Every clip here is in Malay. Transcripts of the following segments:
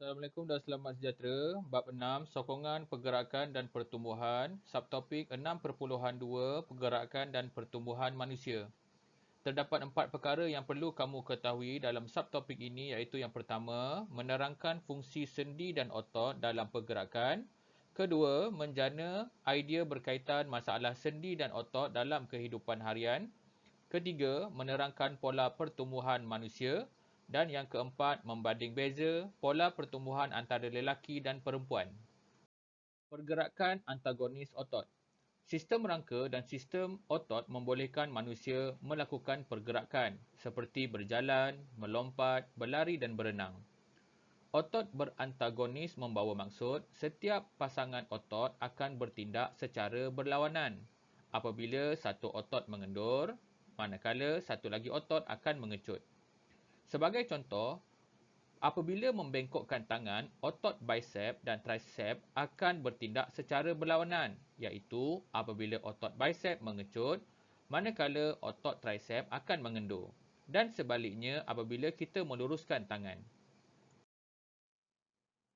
Assalamualaikum dan selamat sejahtera. Bab 6, sokongan, pergerakan dan pertumbuhan. Subtopik 6.2, pergerakan dan pertumbuhan manusia. Terdapat 4 perkara yang perlu kamu ketahui dalam subtopik ini, iaitu yang pertama, menerangkan fungsi sendi dan otot dalam pergerakan. Kedua, menjana idea berkaitan masalah sendi dan otot dalam kehidupan harian. Ketiga, menerangkan pola pertumbuhan manusia. Dan yang keempat, membanding beza pola pertumbuhan antara lelaki dan perempuan. Pergerakan antagonis otot. Sistem rangka dan sistem otot membolehkan manusia melakukan pergerakan seperti berjalan, melompat, berlari dan berenang. Otot berantagonis membawa maksud setiap pasangan otot akan bertindak secara berlawanan apabila satu otot mengendur, manakala satu lagi otot akan mengecut. Sebagai contoh, apabila membengkokkan tangan, otot bicep dan tricep akan bertindak secara berlawanan, iaitu apabila otot bicep mengecut, manakala otot tricep akan mengendur. Dan sebaliknya apabila kita meluruskan tangan.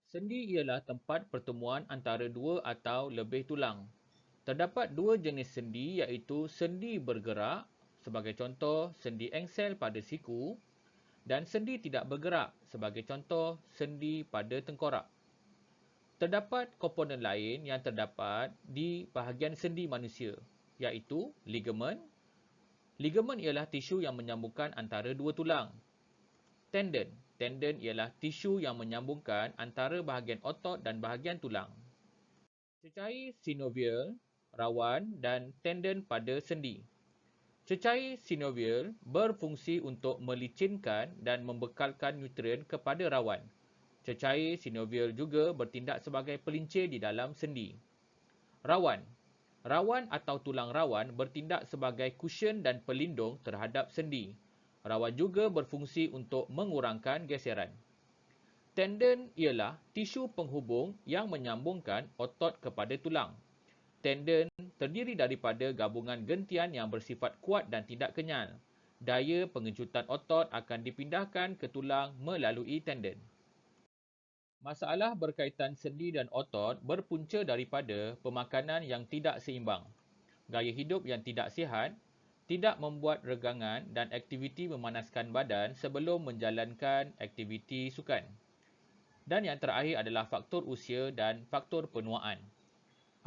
Sendi ialah tempat pertemuan antara dua atau lebih tulang. Terdapat dua jenis sendi iaitu sendi bergerak, sebagai contoh sendi engsel pada siku, dan sendi tidak bergerak, sebagai contoh sendi pada tengkorak. Terdapat komponen lain yang terdapat di bahagian sendi manusia, iaitu ligamen. Ligamen ialah tisu yang menyambungkan antara dua tulang. Tendon. Tendon ialah tisu yang menyambungkan antara bahagian otot dan bahagian tulang. Cecair sinovial, rawan dan tendon pada sendi. Cecair sinovial berfungsi untuk melicinkan dan membekalkan nutrien kepada rawan. Cecair sinovial juga bertindak sebagai pelincir di dalam sendi. Rawan. Rawan atau tulang rawan bertindak sebagai kusyen dan pelindung terhadap sendi. Rawan juga berfungsi untuk mengurangkan geseran. Tendon ialah tisu penghubung yang menyambungkan otot kepada tulang. Tendon terdiri daripada gabungan gentian yang bersifat kuat dan tidak kenyal. Daya pengecutan otot akan dipindahkan ke tulang melalui tendon. Masalah berkaitan sendi dan otot berpunca daripada pemakanan yang tidak seimbang, gaya hidup yang tidak sihat, tidak membuat regangan dan aktiviti memanaskan badan sebelum menjalankan aktiviti sukan. Dan yang terakhir adalah faktor usia dan faktor penuaan.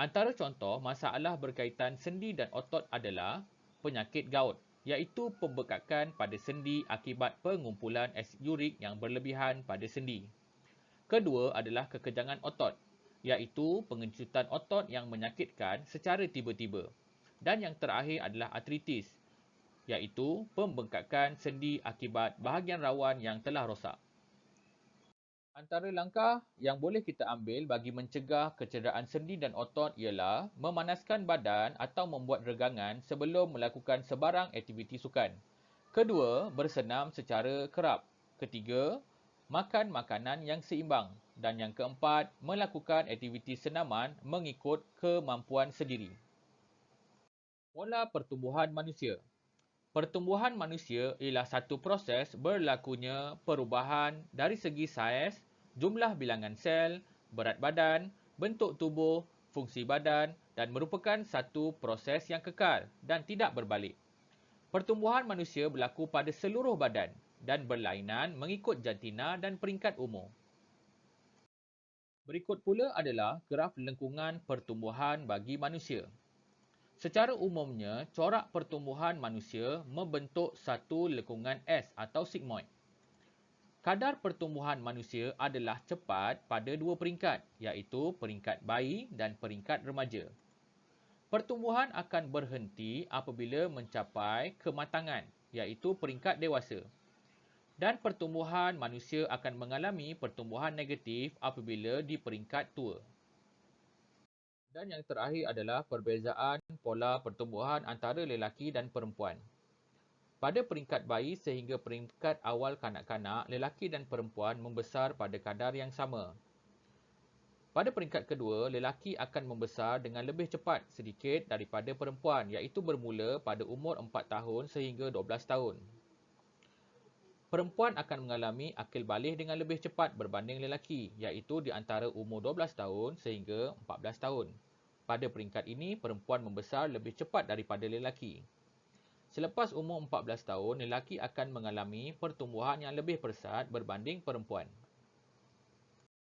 Antara contoh masalah berkaitan sendi dan otot adalah penyakit gout, iaitu pembekakan pada sendi akibat pengumpulan asid urik yang berlebihan pada sendi. Kedua adalah kekejangan otot, iaitu pengecutan otot yang menyakitkan secara tiba-tiba. Dan yang terakhir adalah artritis, iaitu pembengkakan sendi akibat bahagian rawan yang telah rosak. Antara langkah yang boleh kita ambil bagi mencegah kecederaan sendi dan otot ialah memanaskan badan atau membuat regangan sebelum melakukan sebarang aktiviti sukan. Kedua, bersenam secara kerap. Ketiga, makan makanan yang seimbang. Dan yang keempat, melakukan aktiviti senaman mengikut kemampuan sendiri. Pola pertumbuhan manusia. Pertumbuhan manusia ialah satu proses berlakunya perubahan dari segi saiz, jumlah bilangan sel, berat badan, bentuk tubuh, fungsi badan dan merupakan satu proses yang kekal dan tidak berbalik. Pertumbuhan manusia berlaku pada seluruh badan dan berlainan mengikut jantina dan peringkat umur. Berikut pula adalah graf lengkungan pertumbuhan bagi manusia. Secara umumnya, corak pertumbuhan manusia membentuk satu lengkungan S atau sigmoid. Kadar pertumbuhan manusia adalah cepat pada dua peringkat, iaitu peringkat bayi dan peringkat remaja. Pertumbuhan akan berhenti apabila mencapai kematangan, iaitu peringkat dewasa. Dan pertumbuhan manusia akan mengalami pertumbuhan negatif apabila di peringkat tua. Dan yang terakhir adalah perbezaan pola pertumbuhan antara lelaki dan perempuan. Pada peringkat bayi sehingga peringkat awal kanak-kanak, lelaki dan perempuan membesar pada kadar yang sama. Pada peringkat kedua, lelaki akan membesar dengan lebih cepat sedikit daripada perempuan, iaitu bermula pada umur 4 tahun sehingga 12 tahun. Perempuan akan mengalami akil baligh dengan lebih cepat berbanding lelaki, iaitu di antara umur 12 tahun sehingga 14 tahun. Pada peringkat ini, perempuan membesar lebih cepat daripada lelaki. Selepas umur 14 tahun, lelaki akan mengalami pertumbuhan yang lebih pesat berbanding perempuan.